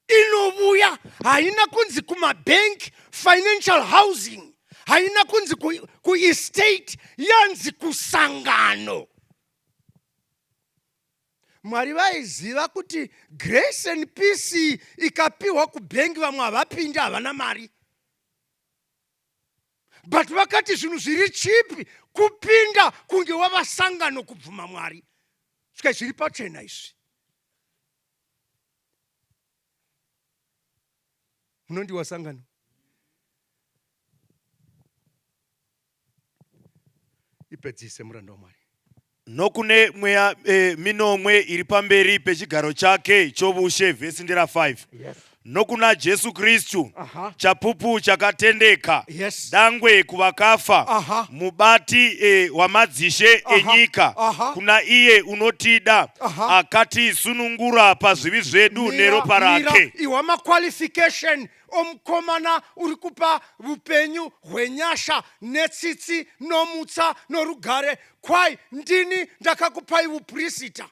Inovuya haina kunzi kumabank, financial housing, haina kunzi ku estate, yanzi kusangano. Mwari vaiziva kuti grace and peace ikapiwa kubank vamwe havapindi havana mari. But vakati zvinhu zviri chipi kupinda kunge wavasangano kubvuma Mwari. Svika zviri pachena izvi. Munondiwa sangano. Ipedzise muranda waMwari. Nokune mweya minomwe iri pamberi pechigaro chake chobushe vhesi ndera 5. Yes. Nokuna Jesu Kristu chapupu chakatendeka, dangwe kuvakafa, mubati wamadzishe enyika, kuna iye unotida akatisunungura pazvivi zvedu neropa rake. Iwama qualification omukomana urikupa upenyu hwenyasha netsitsi nomutsa norugare. Kwai ndini ndakakupai uprisita,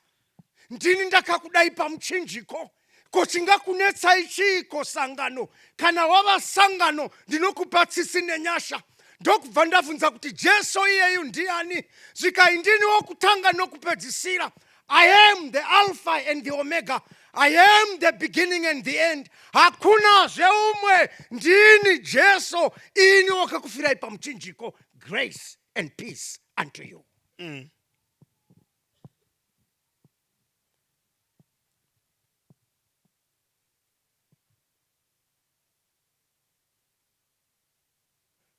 ndini ndakakudai pamuchinjiko. Kochinga kunetsa ichiko sangano, kana wava sangano ndinokupa tsitsi nenyasha. Ndokubva ndabvunza kuti Jesu iyeyu ndiani? Zvika indini wokutanga nokupedzisira. I am the Alpha and the Omega. I am the beginning and the end. Hakuna zveumwe, ndini Jesu, ini wakakufirai pamuchinjiko. Grace and peace unto you.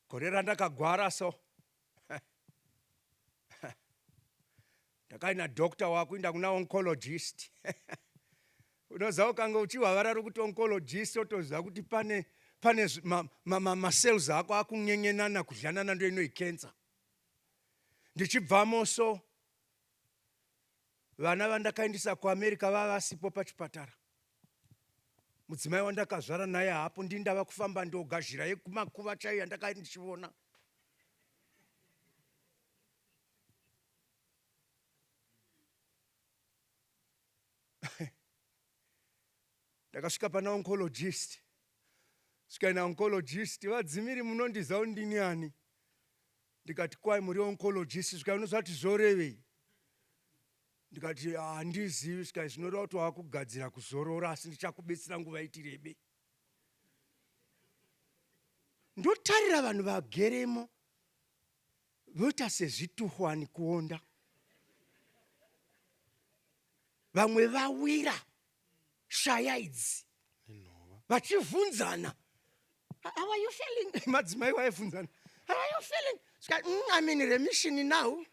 Korera ndakagwara so. Ndakaina doctor wako inda kuna oncologist. Unoziva ukanga uchivavara rokuti oncologist otoziva kuti pane cells ako akunyenyenana kudyanana ndo inoi cancer. Ndichibvamo so vana vandakaendesa kuAmerica vavasipo pachipatara. Mudzimai wandakazvara naye hapo, ndindava kufamba ndogazhira yekumakuva chaiyo yandakaiti ndichiona. Ndakasvika pana oncologist. Svikaina oncologist, vadzimiri munondiziva ndini ani? Ndikati kwai muri oncologist, svika unoziva kuti zorevei? Ndikati handizivi. Svika zvinoreva kuti wakugadzira kuzorora asi ndichakubetsera nguva itirebe. Ndotarira vanhu vageremo voita sezvituhwani kuonda. Vamwe vawira shaya idzi vachivhunzana, how are you feeling? Madzimai vaivhunzana, how are you feeling? I'm in remission now,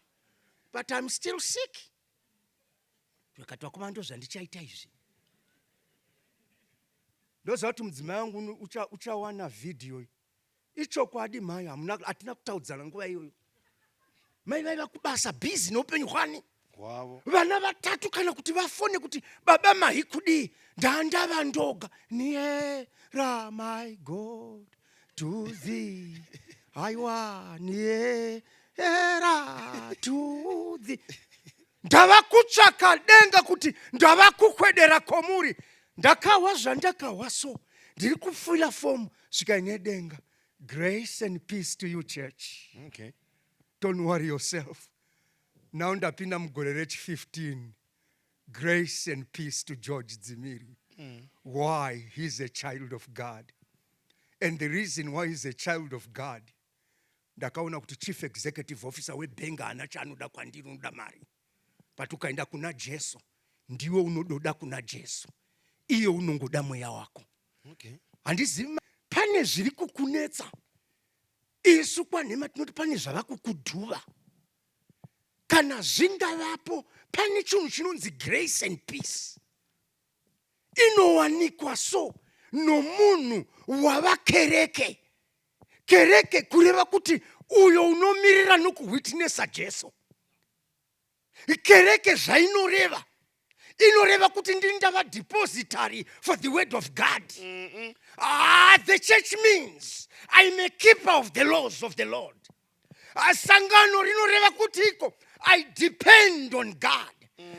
but I'm still sick. Vakati vakomana ndozvandichaita izvi. ndoziva kuti mudzimai wangu uchawana vhidhiyo ichokwadi mai hatina kutaudzana nguva iyoyo. Mai vaiva kubasa bhizi noupenyu hwani vana vatatu kana kuti vafone kuti baba mahi kudii ndandava ndoga niera my God to thee aiwa niera to thee. Ndava kutsvaka denga kuti ndava kukwedera komuri. Ndakawa zvandakawa so ndiri kufila fomu svika nedenga. Grace and peace to you, church. Okay. Don't worry yourself. Now ndapinda mugore rechi15. Grace and peace to G Dzimiri. Why? He's a child of God. And the reason why he's a child of God, ndakaona kuti chief executive officer webenga ana chaanoda kwandiri unoda mari. But ukaenda kuna Jesu, ndiwe unododa kuna Jesu. Iye unongoda mweya wako. Okay. Handizivi pane zviri kukunetsa. Isu kwanhema tinoti pane zvava kukudhuva. Kana zvingavapo pane chinhu chinonzi grace and peace. Inowanikwa so nomunhu wava kereke. Kereke kureva kuti uyo unomirira nokuwitnessa Jesu. Kereke zvainoreva inoreva kuti ndiri ndava depository for the word of God. The church means I am a keeper of the laws of the Lord. Sangano rinoreva kuti iko I depend on God.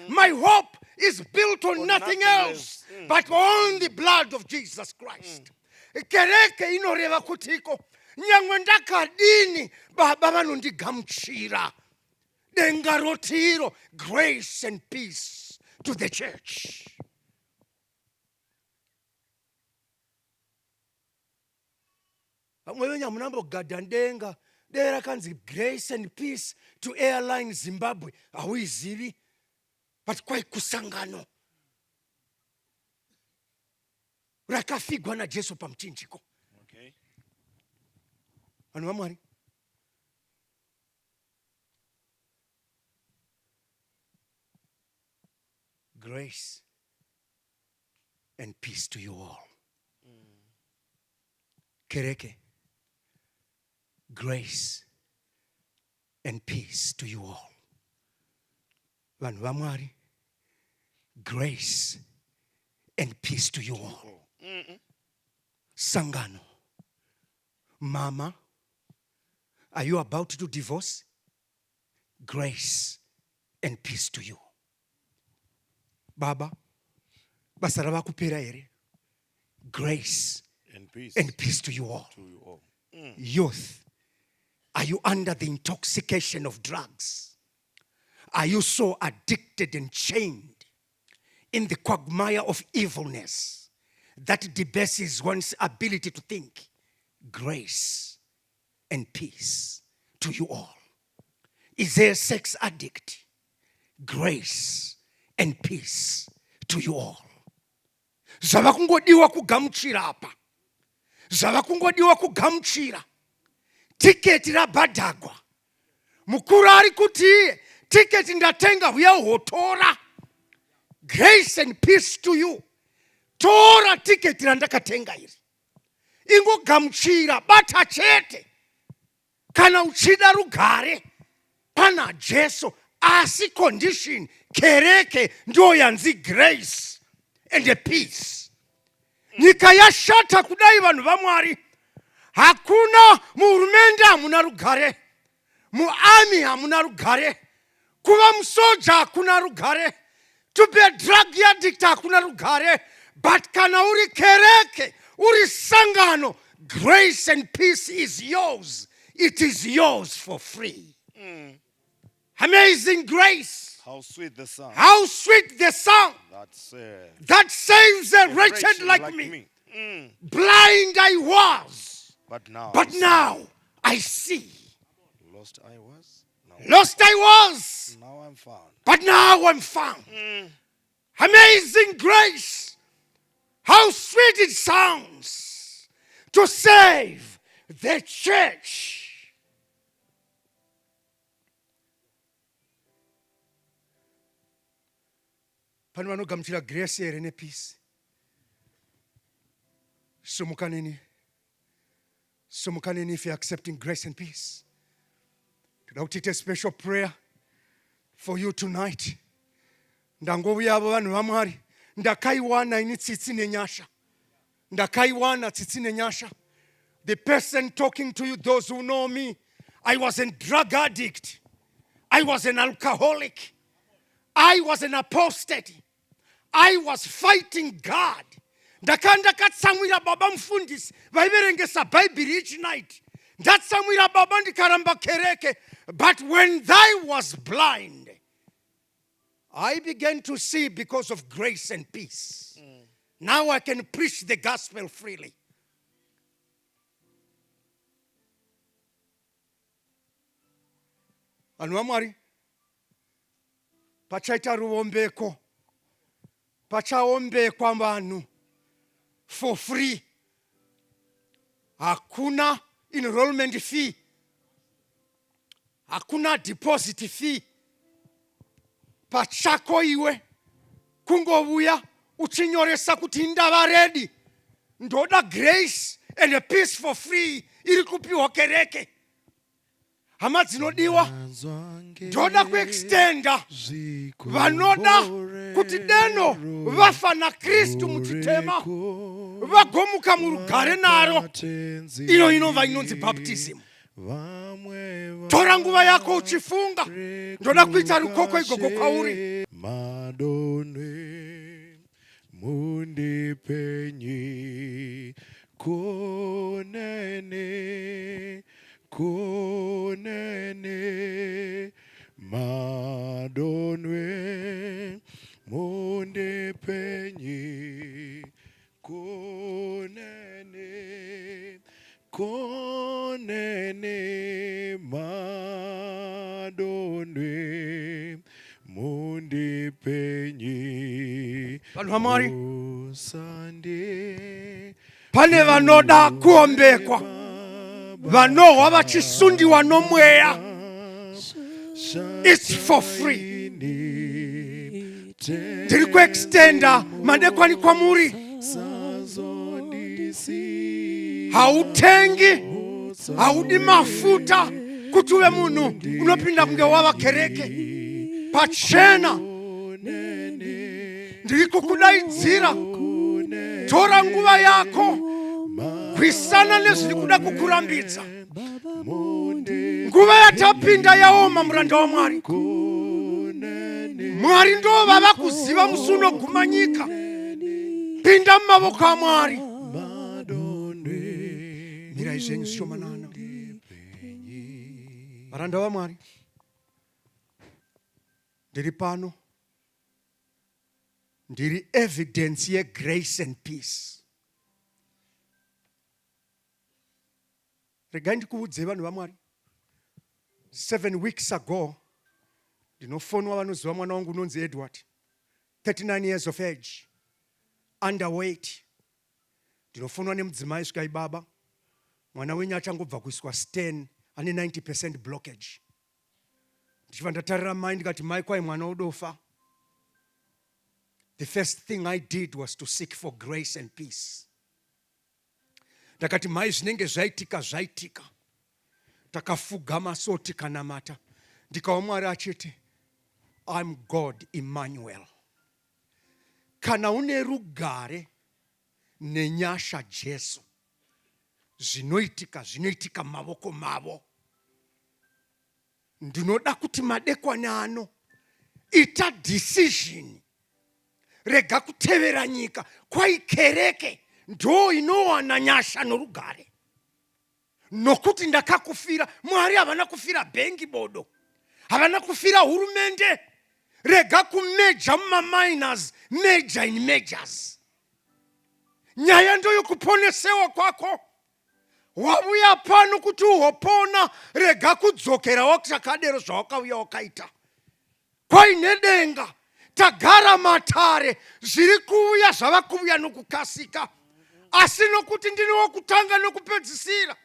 My hope is built on nothing else but on the blood of Jesus Christ. Kereke inoreva kuti iko nyangwe ndakadini baba vanondigamuchira. Denga rotiro, grace and peace to the church. Vamwe venyu munambogadha ndenga dera kanzi grace and peace to airline Zimbabwe. Hauizivi. But kwai kusangano rakafigwa na Jesu pamuchinjiko. Okay. Vanhu vaMwari, grace and peace to you all. Kereke, grace and peace to you all. Vanhu vaMwari, grace and peace to you all. Sangano, mama, are you about to divorce? Grace and peace to you. Baba, basa rava kupera here. Grace and peace to you all. Youth, are you under the intoxication of drugs? Are you so addicted and chained in the quagmire of evilness that debases one's ability to think? Grace and peace to you all. Is there a sex addict? Grace and peace to you all. Zvava kungodiwa kugamuchira apa. Zvava kungodiwa kugamuchira. Tiketi rabhadhagwa. Mukuru ari kuti tiketi ndatenga uya hotora. Grace and peace to you. Tora tiketi randakatenga iri. Ingo gamuchira bata chete. Kana uchida rugare. Pana Jesu. Asi condition kereke ndio yanzi grace and a peace. Nyika yashata kudai vanhu vaMwari. Hakuna muhurumende hamuna rugare. Muarmy hamuna rugare. Kuva musoja hakuna rugare. To be a drug addict hakuna rugare. But kana uri kereke, uri sangano, grace and peace is yours. It is yours for free. Amazing grace. How sweet the sound. How sweet the sound that saves a wretched like me. Blind I was, but now I see. Lost I was. Lost I was, Now I'm found. but now I'm found. Amazing grace. How sweet it sounds to save the church. Pani vanogamuchira grace here ne peace. Sumukaneni if you're accepting grace and peace. Today a special prayer for you tonight. Ndangovuya avo vanhu vaMwari. Ndakaiwana ini tsitsi nenyasha. Ndakaiwana tsitsi nenyasha. The person talking to you, those who know me, I was a drug addict. I was an alcoholic. I was an apostate. I was fighting God. Ndakanda katsamwira baba mfundisi vaiverengesa Bible each night. Ndatsamwira baba ndikaramba kereke. But when I was blind, I began to see because of grace and peace. Now I can preach the gospel freely. Vanhu vaMwari, pachaita ruombeko, pachaombekwa vanhu for free. Hakuna enrollment fee. Hakuna deposit fee. Pachako iwe kungovuya uchinyoresa kuti ndava ready. Ndoda grace and a peace for free iri kupiwa kereke. Hama dzinodiwa ndoda kuextenda vanoda kuti deno vafa naKristu muchitema vagomuka murugare naro. Ino inova inonzi baptism. Tora nguva yako uchifunga. Ndoda kuita rukoko igogo kwauri. Madonwe mundipenyi konene madonwe mundipenyi konene madonwe mundipenyi. Vanhu vaMwari, pane vanoda kuombekwa, vanohwa vachisundiwa nomweya. It's for free. Ndiri kuextenda madekoni kwamuri. Hautengi, haudi mafuta kuti uve munhu unopinda kunge wava kereke. Pachena ndiri kukudaidzira, tora nguva yako kuisana nezviri kuda kukurambidza. Nguva yatapinda yaoma, muranda waMwari. Mwari ndo vava kuziva musi unoguma nyika. Pinda mumavoko aMwari. Mirai zvenyu zvishomanana. Varanda vaMwari, ndiri pano, ndiri evidence ye grace and peace. Regai ndikuudze vanhu vaMwari. 7 weeks ago, ndinofonwa vanoziva mwana wangu unonzi Edward, 39 years of age, underweight. Ndinofonwa nemudzimai svikai baba, mwana wenyu achangobva kuiswa stent, ane 90% blockage. Ndichibva ndatarira mai ndikati, mai kwai mwana udofa. The first thing I did was to seek for grace and peace. Ndakati, mai zvinenge zvaitika. Takafugama so tikanamata. Ndikaona Mwari achiti, I'm God Emmanuel. Kana une rugare nenyasha Jesu, zvinoitika mavoko mavo. Ndinoda kuti madekwana ano ita decision. Rega kutevera nyika kwai kereke ndo inowana nyasha norugare. Nokuti ndakakufira, Mwari havana kufira bengi bodo, havana kufira hurumende. Rega kumeja minors, major in majors. Nyaya ndo yokuponesewa kwako. Wavuya pano kuti uhopona, rega kudzokera wakachakadero zvawakauya wakaita. Kwai nedenga tagara matare, zviri kuuya zvava kuuya nokukasika. Asi nokuti ndini wokutanga nokupedzisira,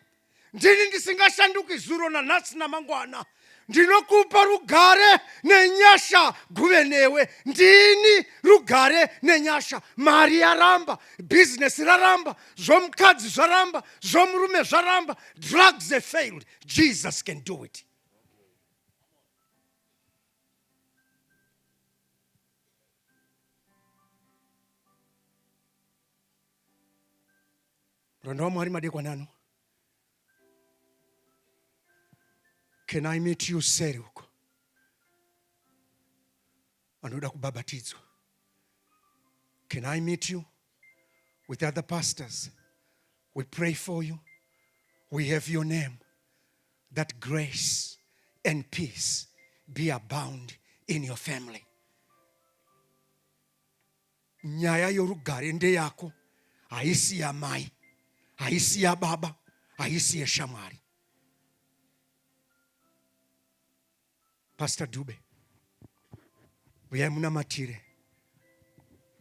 ndini ndisingashanduki zuro nanhasi namangwana, ndinokupa rugare nenyasha guve newe. Ndini rugare nenyasha. Mari yaramba, business raramba, zvomukadzi zvaramba, zvomurume zvaramba, drugs have failed. Jesus can do it. Muranda waMwari madekwanano, can I meet you seri uko vanoda kubhabhatidzwa? Can I meet you with other pastors? We pray for you. We have your name. That grace and peace be abound in your family. Nyaya yorugare ndeyako, haisi ya mai, haisi ya baba, haisi ya shamwari. Pastor Dube, uyamuna matire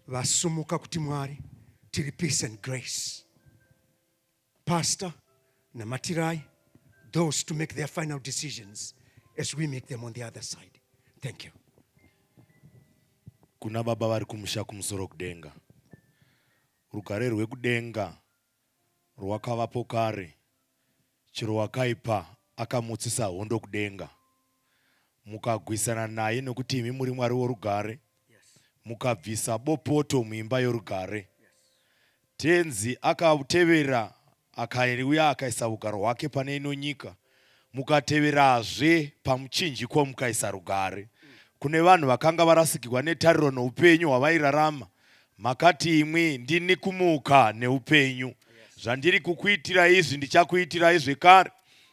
vasumuka kuti Mwari tiri peace and grace. Pastor na matirai, those to make their final decisions as we make them on the other side. Thank you. Kuna baba vari kumusha kumusoro kudenga. Rugare rwekudenga rwakavapo kare. Chiro wakaipa akamutsisa hondo kudenga. Mukagwisana naye nokuti imi muri Mwari worugare. Mukabvisa bopoto muimba yorugare. Tenzi akatevera akauya akaisa rugare rwake pane ino nyika. Mukateverazve pamuchinjiko mukaisa rugare. Kune vanhu vakanga varasikirwa netariro noupenyu hwavairarama. Makati imwi ndini kumuka neupenyu. Zvandiri kukuitira izvi ndichakuitira zvekare.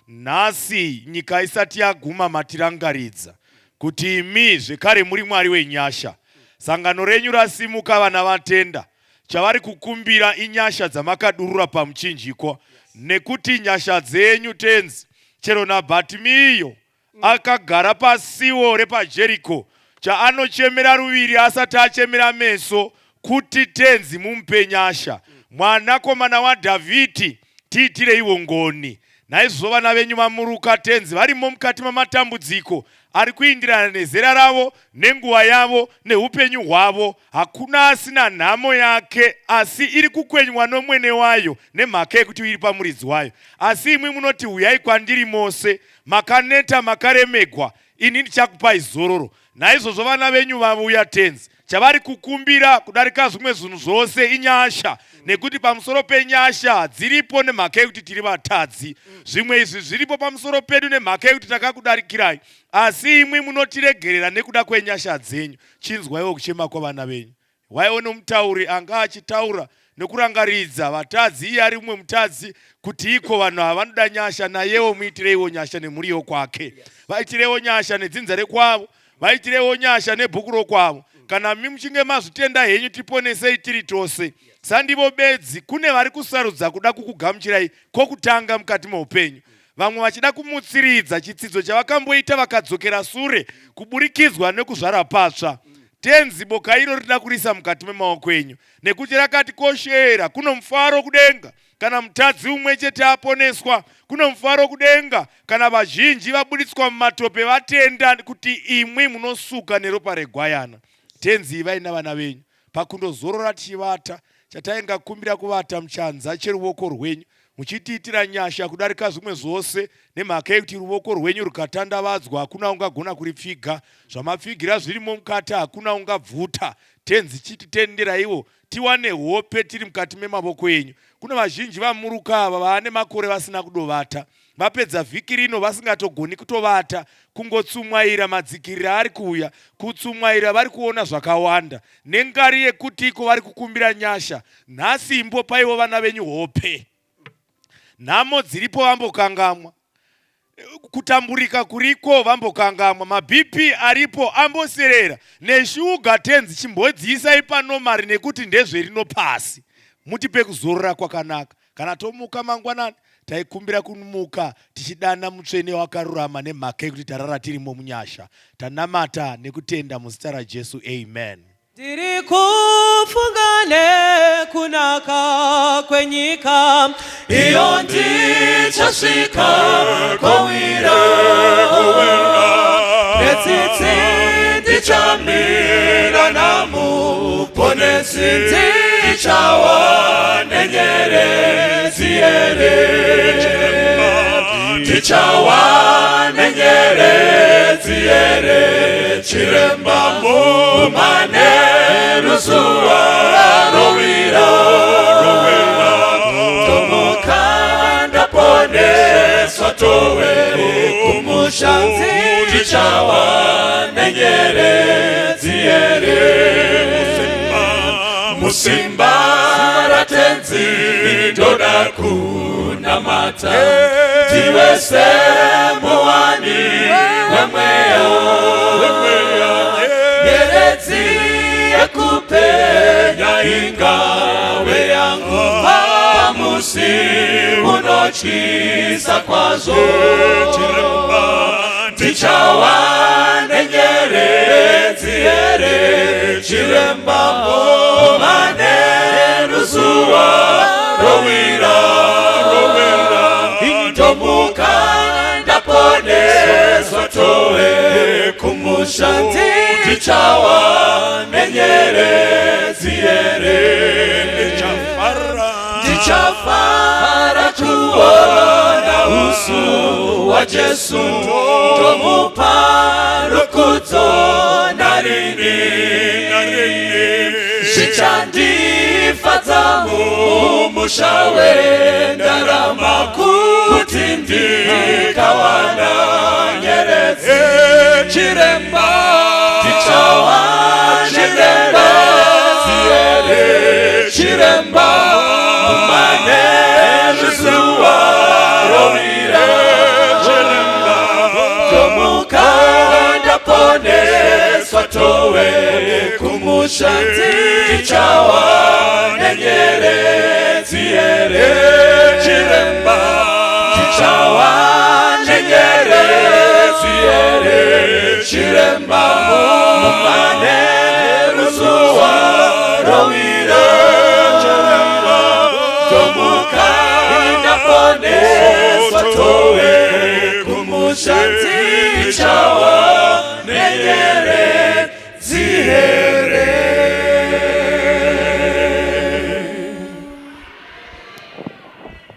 Nhasi nyika isati yaguma matirangaridza kuti imi zvekare muri Mwari wenyasha. Sangano renyu rasimuka vana vatenda. Chavari kukumbira inyasha dzamakadurura pamuchinjiko. Nekuti nyasha dzenyu tenzi, chero naBhatimiyo akagara pasiwo repaJeriko, chaanochemera ruviri asati achemera meso, kuti tenzi mumupe nyasha. Mwanakomana waDhavhidhi tiitire iwo ngoni. Naizvo vana venyu vamuruka tenzi varimo mukati mamatambudziko ari kuindirana nezera ravo, nenguva yavo, neupenyu hwavo. Hakuna asina nhamo yake, asi iri kukwenywa nomwene wayo nemhaka yekuti iri pamuridzi wayo. Asi imwi munoti uyai kwandiri mose, makaneta makaremegwa, ini ndichakupai zororo. Naizvozvo vana venyu vauya tenzi, chavari kukumbira kudarika zvimwe zvinhu zvose inyasha. Nekuti pamusoro penyasha dziripo nemhaka yekuti tiri vatadzi. Zvimwe izvi zviripo pamusoro pedu nemhaka yekuti takakudarikirai. Asi imwi munotiregerera nekuda kwenyasha dzenyu. Chinzwaiwo kuchema kwavana venyu. Waiona mutauri anga achitaura nekurangaridza vatadzi, iye ari mumwe mutadzi, kuti iko vanhu ava vanoda nyasha, nayewo muitireiwo nyasha nemuriwo kwake. Vaitireiwo nyasha nedzinza rekwavo, vaitireiwo nyasha nebhuku rokwavo. Kana mimi muchinge mazvitenda henyu tiponesei tiri tose. Sandivo bedzi, kune vari kusarudza kuda kukugamuchirai kwokutanga mukati muupenyu. Vamwe vachida kumutsiridza chitsidzo chavakamboita vakadzokera sure kuburikidzwa nekuzvara patsva. Tenzi boka iro rida kurisa mukati memaoko enyu, nekuti rakatikoshera. Kuno mufaro kudenga kana mutadzi umwe chete aponeswa. Kuno mufaro kudenga kana vazhinji vabuditswa mumatope vatenda kuti imwi munosuka neropa regwayana. Tenzi vaina vana venyu pakundozorora tichivata, chatainga kumbira kuvata muchanza cheruoko rwenyu, muchitiitira nyasha kudarika zvimwe zvose, nemhaka yekuti ruoko rwenyu rukatandavadzwa hakuna ungagona kuripfiga. Zvamapfigira zvirimo mukati hakuna ungabvuta. Tenzi chititenderaiwo tiwane hope tiri mukati memavoko enyu. Kuna vazhinji vamuruka ava vane makore vasina kudovata. Vapedza vhiki rino vasingatogoni kutovata, kungotsumwaira madzikirira ari kuuya, kutsumwaira vari kuona zvakawanda. Nengari yekuti iko vari kukumbira nyasha. Nhasi imbopaiwo vana venyu hope. Nhamo dziripo vambokangamwa. Kutamburika kuriko vambokangamwa. Mabipi aripo amboserera. Neshuga tenzi chimbodziisai panomari nekuti ndezverino pasi. Mutipe kuzorora kwakanaka. Kana tomuka mangwanani, taikumbira kumuka tichidana mutsvene wakarurama nemhaka yekuti tarara tirimo munyasha. Tanamata nekutenda muzita raJesu. Amen. Tiri kufunga nekunaka kwenyika iyo ndicho chasvika kowira netsitsi ndichamira namuponesi ndichawa nenyerezi here ndichawa nenyerezi here chiremba mumane ruzuva rovira tomuka ndaponeswa towe kumushanzi ndichawa nenyerezi here musimba ratenzi ndoda kunamata tivese muwani wemweya nyeredzi yekupenya ingawe yangu pamusi unochisa kwazo tichawa nenyeredzi here chiremba mane ruzuva rovira tomuka ndaponeswa towe kumushanzi tichawa nenyerezi here ndichafara kuona uso wa Jesu tomupa rukudzo narini zvichandifadza mumushawe ndarama kuti ndikawana nyeredzi chiremba tichawa nyeredzi here chiremba mane ruzuva rovira tomuka ndaponeswa towe kumushanzi tichawa nenyerezi